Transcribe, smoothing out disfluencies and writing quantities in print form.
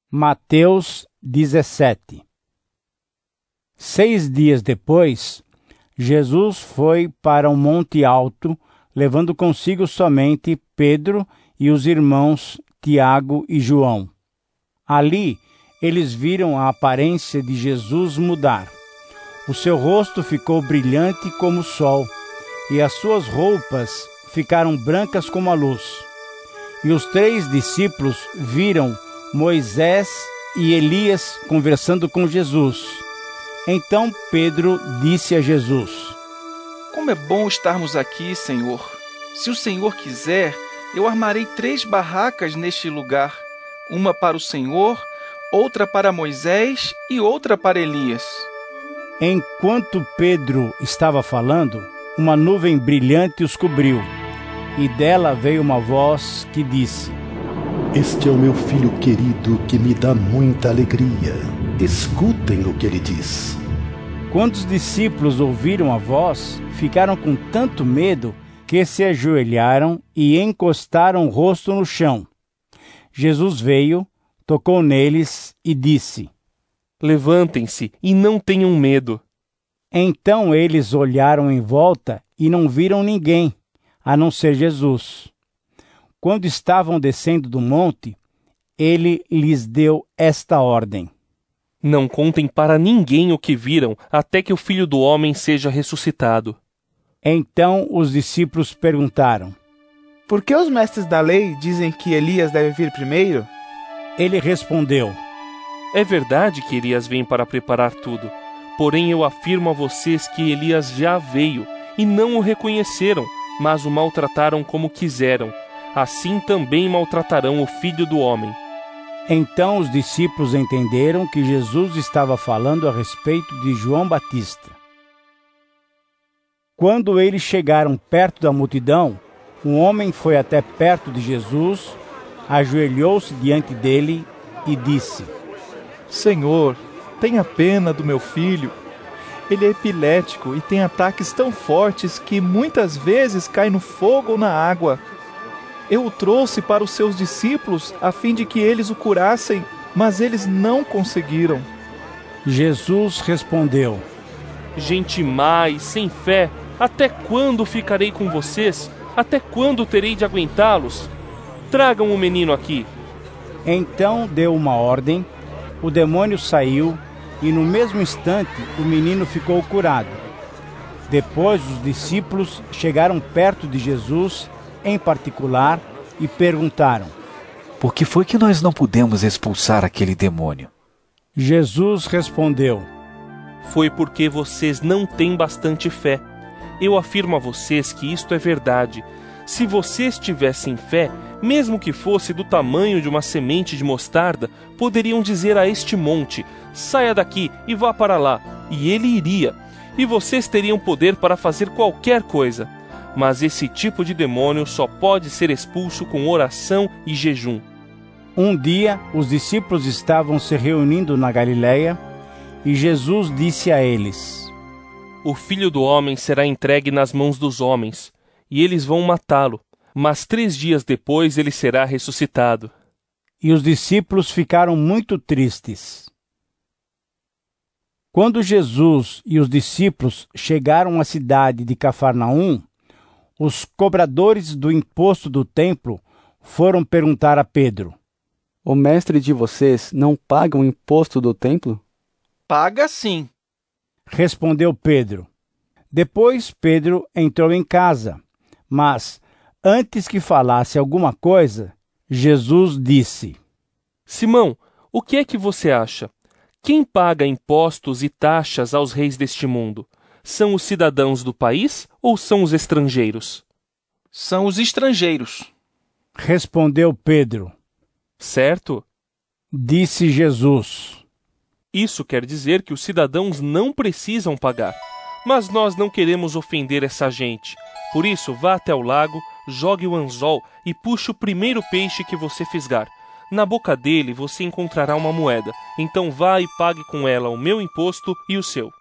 Mateus 17. 6 dias depois, Jesus foi para um monte alto, levando consigo somente Pedro e os irmãos Tiago e João. Ali, eles viram a aparência de Jesus mudar. O seu rosto ficou brilhante como o sol, e as suas roupas ficaram brancas como a luz. E os 3 discípulos viram Moisés e Elias conversando com Jesus. Então Pedro disse a Jesus: Como é bom estarmos aqui, Senhor. Se o Senhor quiser, eu armarei 3 barracas neste lugar, uma para o Senhor, outra para Moisés e outra para Elias. Enquanto Pedro estava falando, uma nuvem brilhante os cobriu, e dela veio uma voz que disse: Este é o meu filho querido, que me dá muita alegria. Escutem o que ele diz. Quando os discípulos ouviram a voz, ficaram com tanto medo que se ajoelharam e encostaram o rosto no chão. Jesus veio, tocou neles e disse: Levantem-se e não tenham medo. Então eles olharam em volta e não viram ninguém, a não ser Jesus. Quando estavam descendo do monte, ele lhes deu esta ordem: Não contem para ninguém o que viram, até que o Filho do Homem seja ressuscitado. Então os discípulos perguntaram: Por que os mestres da lei dizem que Elias deve vir primeiro? Ele respondeu: É verdade que Elias vem para preparar tudo. Porém eu afirmo a vocês que Elias já veio, e não o reconheceram, mas o maltrataram como quiseram. Assim também maltratarão o Filho do Homem. Então os discípulos entenderam que Jesus estava falando a respeito de João Batista. Quando eles chegaram perto da multidão, um homem foi até perto de Jesus, ajoelhou-se diante dele e disse: Senhor, tenha pena do meu filho. Ele é epilético e tem ataques tão fortes que muitas vezes cai no fogo ou na água. Eu o trouxe para os seus discípulos a fim de que eles o curassem, mas eles não conseguiram. Jesus respondeu: Gente má e sem fé, até quando ficarei com vocês? Até quando terei de aguentá-los? Tragam o menino aqui. Então deu uma ordem, o demônio saiu e no mesmo instante o menino ficou curado. Depois os discípulos chegaram perto de Jesus em particular e perguntaram: Por que foi que nós não pudemos expulsar aquele demônio? Jesus respondeu: Foi porque vocês não têm bastante fé. Eu afirmo a vocês que isto é verdade. Se vocês tivessem fé, mesmo que fosse do tamanho de uma semente de mostarda, poderiam dizer a este monte: saia daqui e vá para lá, e ele iria. E vocês teriam poder para fazer qualquer coisa. Mas esse tipo de demônio só pode ser expulso com oração e jejum. Um dia, os discípulos estavam se reunindo na Galileia, e Jesus disse a eles: O Filho do Homem será entregue nas mãos dos homens, e eles vão matá-lo, mas 3 dias depois ele será ressuscitado. E os discípulos ficaram muito tristes. Quando Jesus e os discípulos chegaram à cidade de Cafarnaum, os cobradores do imposto do templo foram perguntar a Pedro: O mestre de vocês não paga o imposto do templo? Paga sim. Respondeu Pedro. Depois Pedro entrou em casa, mas antes que falasse alguma coisa, Jesus disse: Simão, o que é que você acha? Quem paga impostos e taxas aos reis deste mundo? São os cidadãos do país ou são os estrangeiros? São os estrangeiros. Respondeu Pedro. Certo? Disse Jesus: Isso quer dizer que os cidadãos não precisam pagar. Mas nós não queremos ofender essa gente. Por isso, vá até o lago, jogue o anzol e puxe o primeiro peixe que você fisgar. Na boca dele você encontrará uma moeda. Então vá e pague com ela o meu imposto e o seu.